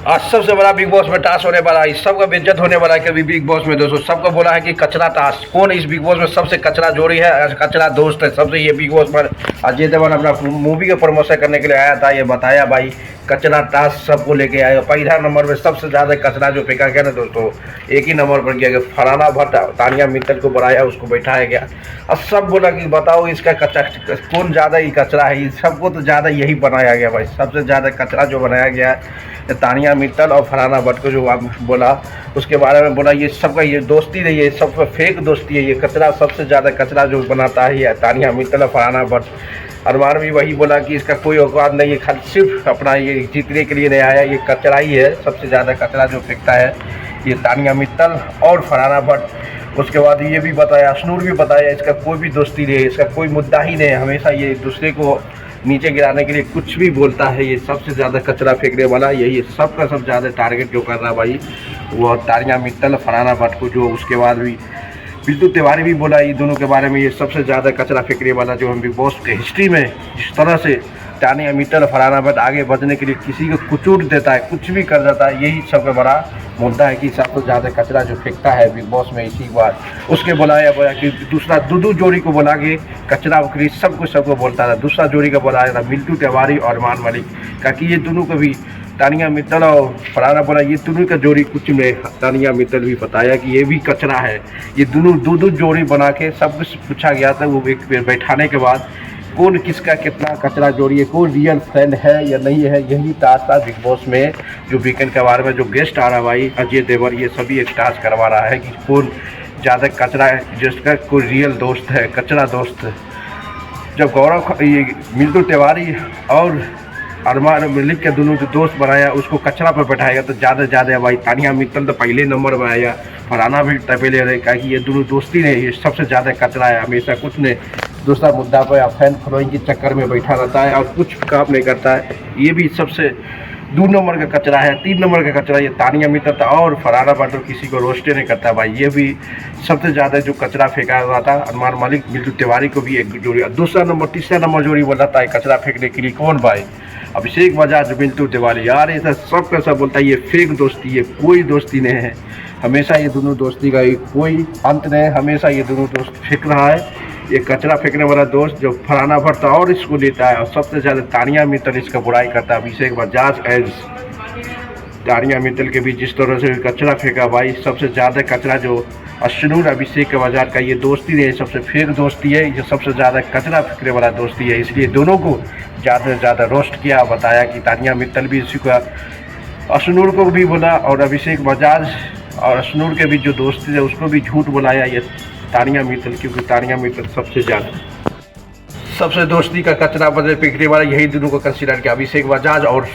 आज सबसे बड़ा बिग बॉस में टास्क होने वाला है, सबका बेइज्जत होने वाला है। कभी बिग बॉस में दोस्तों सबको बोला है कि कचरा टास्क, कौन इस बिग बॉस में सबसे कचरा जोड़ी है, कचरा दोस्त है सबसे। ये बिग बॉस पर अजय देवगन अपना मूवी का प्रमोशन करने के लिए आया था, ये बताया भाई कचरा टास्क सबको लेके आएगा। पहला नंबर में सबसे ज़्यादा कचरा जो फेंका गया ना दोस्तों, एक ही नंबर पर किया गया, फरहाना भट्ट तानिया मित्तल को बनाया, उसको बैठाया गया। अब सब बोला कि बताओ इसका कचरा कौन ज़्यादा ही कचरा है, सबको तो ज़्यादा यही बनाया गया भाई। सबसे ज़्यादा कचरा जो बनाया गया है तानिया मित्तल और फरहाना भट्ट को, जो आप बोला उसके बारे में बोला, ये सबका ये दोस्ती नहीं है, सब फेक दोस्ती है। ये कचरा सबसे ज़्यादा कचरा जो बनाता है ये तानिया मित्तल और फरहाना भट्ट। अरमान भी वही बोला कि इसका कोई औकात नहीं है, खाली सिर्फ अपना ये जीतने के लिए नहीं आया, ये कचरा ही है। सबसे ज़्यादा कचरा जो फेंकता है ये तानिया मित्तल और फरहाना भट्ट। उसके बाद ये भी बताया, अशनूर भी बताया, इसका कोई भी दोस्ती नहीं है, इसका कोई मुद्दा ही नहीं है, हमेशा ये दूसरे को नीचे गिराने के लिए कुछ भी बोलता है। ये सबसे ज़्यादा कचरा फेंकने वाला यही सबका सब ज़्यादा टारगेट जो कर रहा है भाई वो तानिया मित्तल फरहाना भट्ट को। जो उसके बाद भी बिल्तु तिवारी भी बोला ये दोनों के बारे में, ये सबसे ज़्यादा कचरा फेंकने वाला जो हम बिग बॉस के हिस्ट्री में जिस तरह से तानिया मित्तल फरहाना भट्ट आगे बढ़ने के लिए किसी को कुचूट देता है, कुछ भी कर देता है, यही सबसे बड़ा मुद्दा है कि सबसे ज़्यादा कचरा जो फेंकता है बिग बॉस में इसी बार। उसके बोला कि दूसरा दूधू जोड़ी को बोला कि कचरा उकरी सबको बोलता था। दूसरा जोड़ी का बोलाया था बिल्तु तिवारी और अरमान मलिक का कि ये दोनों को भी तानिया मित्तल और फरहाना बोला ये दोनों का जोड़ी कुछ में। तानिया मित्तल भी बताया कि ये भी कचरा है। ये दोनों दो जोड़ी बना के सब कुछ पूछा गया था, वो एक बैठाने के बाद कौन किसका कितना कचरा जोड़ी है, कौन रियल फ्रेंड है या नहीं है, यही टास्क था बिग बॉस में। जो वीकेंड के बारे में जो गेस्ट आ रहा भाई अजय देवगन, ये सभी एक टास्क करवा रहा है कि कौन ज़्यादा कचरा है, जिसका कोई रियल दोस्त है, कचरा दोस्त। जब गौरव ये बिल्तु तिवारी और अरमान मलिक के दोनों जो दोस्त बनाया उसको कचरा पर बैठाएगा तो ज़्यादा भाई तानिया मित्तल तो पहले नंबर में आया, फरहाना भी पहले रहे, कि ये दोनों दोस्ती नहीं, ये सबसे ज़्यादा कचरा है, हमेशा कुछ नहीं दूसरा मुद्दा पर फैन फॉलोइंग के चक्कर में बैठा रहता है और कुछ काम नहीं करता है। ये भी सबसे 2 नंबर का कचरा है। 3 नंबर का कचरा ये तानिया मित्तल और फरहाना भट्ट किसी को रोस्टे नहीं करता भाई। ये भी सबसे ज़्यादा जो कचरा फेंका हुआ था। अरमान मलिक बिल्तु तिवारी को भी एक जोड़ी, दूसरा नंबर तीसरा नंबर जोड़ी बोला था कचरा फेंकने के लिए कौन भाई, अभिषेक बजाज बिल्तु तिवारी। यार ये सब का सब बोलता है ये फेक दोस्ती है, कोई दोस्ती नहीं है, हमेशा ये दोनों दोस्ती का कोई अंत नहीं है, हमेशा ये दोनों दोस्त फेंक रहा है। ये कचरा फेंकने वाला दोस्त जो फरहाना भट्ट और इसको लेता है और सबसे ज़्यादा तानिया मित्तल इसका बुराई करता है। अभिषेक बजाज एज तानिया मित्तल के भी जिस तरह से कचरा फेंका भाई, सबसे ज़्यादा कचरा जो अशनूर अभिषेक बजाज का ये दोस्ती है, सबसे फेक दोस्ती है, ये सबसे ज़्यादा कचरा फेंकने वाला दोस्ती है। इसलिए दोनों को ज़्यादा से ज़्यादा रोस्ट किया, बताया कि तानिया मित्तल भी इसी का अशनूर को भी बोला और अभिषेक बजाज और अशनूर के भी जो दोस्ती है उसको भी झूठ बुलाया ये तानिया मित्तल, क्योंकि तानिया मित्तल सबसे ज़्यादा सबसे दोस्ती का कचरा बदल फेंकने वाला यही दोनों को कंसीडर किया, अभिषेक बजाज और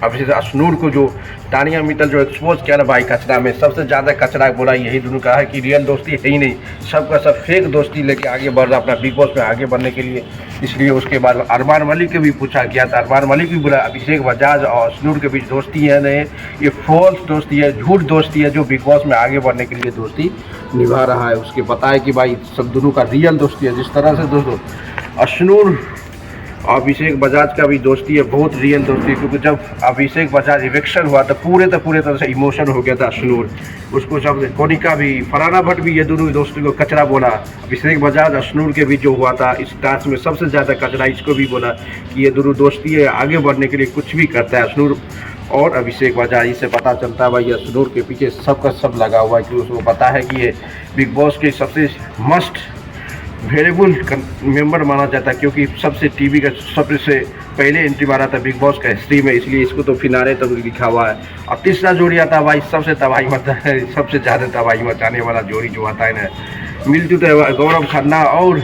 अभिषेक अशनूर को। जो तानिया मित्तल जो एक्सपोज किया ना भाई कचरा में, सबसे ज़्यादा कचरा बोला यही दोनों का है कि रियल दोस्ती है ही नहीं, सबका सब फेक दोस्ती लेके आगे बढ़ रहा अपना बिग बॉस में आगे बढ़ने के लिए। इसलिए उसके बाद अरमान मलिक के भी पूछा गया था, अरमान मलिक भी बोला अभिषेक बजाज और अशनूर के बीच दोस्ती है नहीं, ये फॉल्स दोस्ती है, झूठ दोस्ती है, जो बिग बॉस में आगे बढ़ने के लिए दोस्ती निभा रहा है। उसके बताया कि भाई सब दोनों का रियल दोस्ती है। जिस तरह से दोस्तों अशनूर और अभिषेक बजाज का भी दोस्ती है, बहुत रियल दोस्ती है, क्योंकि जब अभिषेक बजाज इवेक्शन हुआ तो पूरे तरह से इमोशन हो गया था अशनूर, उसको सब कोनिका भी फरहाना भट्ट भी ये दोनों दोस्ती को कचरा बोला। अभिषेक बजाज अशनूर के भी जो हुआ था इस टास्क में सबसे ज़्यादा कचरा इसको भी बोला कि ये दोनों दोस्ती है, आगे बढ़ने के लिए कुछ भी करता है अशनूर और अभिषेक बजाज। इससे पता चलता है भाई अशनूर के पीछे सबका सब लगा हुआ है, क्योंकि उसको पता है कि ये बिग बॉस के सबसे मस्ट वेरिएबल मेंबर माना जाता है, क्योंकि सबसे टीवी का सबसे पहले एंट्री मारा था बिग बॉस का हिस्ट्री में, इसलिए इसको तो फिनाले तक लिखा हुआ है। और तीसरा जोड़ी आता है भाई सबसे तबाही है, सबसे ज़्यादा तबाही मचाने वाला जोड़ी जो आता है ना, मिलजुल गौरव खन्ना और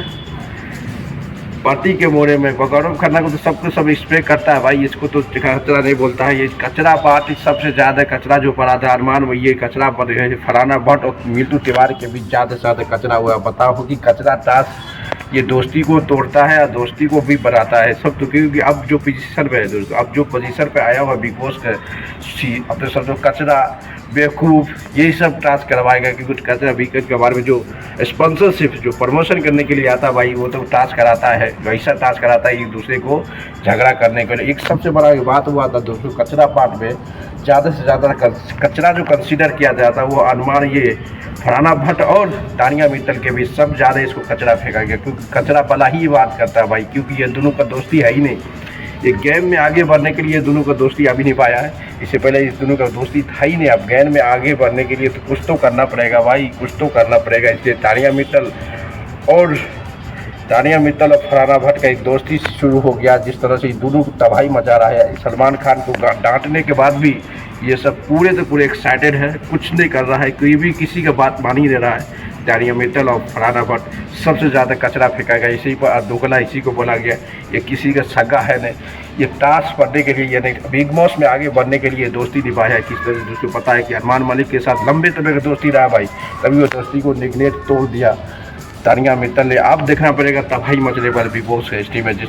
पार्टी के मोड़े में। गौरव खन्ना को तो सबको सब स्प्रे करता है भाई, इसको तो कचरा नहीं बोलता है। ये कचरा पार्टी सबसे ज़्यादा कचरा जो पड़ा था अरमान में, ये कचरा पर फरहाना भट्ट और बिल्तु तिवारी के बीच ज़्यादा से ज़्यादा कचरा हुआ। बताओ कि कचरा टास्क ये दोस्ती को तोड़ता है और दोस्ती को भी बढ़ाता है सब। तो क्योंकि अब जो पोजीशन पे है दोस्तों, अब जो पोजीशन पे आया हुआ बिग बॉस का अपने सब जो कचरा बेवकूफ़ यही सब टास्क करवाएगा कि कुछ कचरा वीकेंड के बारे में जो स्पॉन्सरशिप जो प्रमोशन करने के लिए आता भाई वो तो टास्क कराता है, वैसा टास्क कराता है एक दूसरे को झगड़ा करने के लिए। एक सबसे बड़ा बात हुआ था दोस्तों कचरा पार्ट में, ज़्यादा से ज़्यादा कचरा जो कंसीडर किया जाता है वो अनुमान ये फरहाना भट्ट और तानिया मित्तल के बीच सब ज़्यादा इसको कचरा फेंका गया, क्योंकि कचरा भला ही बात करता है भाई, क्योंकि ये दोनों का दोस्ती है ही नहीं। एक गेम में आगे बढ़ने के लिए दोनों का दोस्ती अभी नहीं पाया है, इससे पहले इस दोनों का दोस्ती था ही नहीं। अब गेम में आगे बढ़ने के लिए तो कुछ तो करना पड़ेगा भाई, कुछ तो करना पड़ेगा। इसलिए तानिया मित्तल और फरहाना भट्ट का एक दोस्ती शुरू हो गया, जिस तरह से दोनों तबाही मचा रहा है। सलमान खान को डांटने के बाद भी ये सब पूरे तो पूरे एक्साइटेड है, कुछ नहीं कर रहा है, कोई भी किसी का बात मान ही नहीं रहा है। तानिया मित्तल और फरहाना भट्ट सबसे ज़्यादा कचरा फेंकाएगा, इसी पर दोगला इसी को बोला गया। ये किसी का सगा है नहीं, ये टास्क पढ़ने के लिए यानी बिग बॉस में आगे बढ़ने के लिए दोस्ती निभाया है। किस तरह से जिसको पता है कि अरमान मलिक के साथ लंबे समय का दोस्ती रहा भाई, तभी वो दोस्ती को निगलेक्ट तोड़ दिया तानिया मित्तल ने। अब देखना पड़ेगा तबाही मचने पर बिग बॉस के स्टीम में। जिस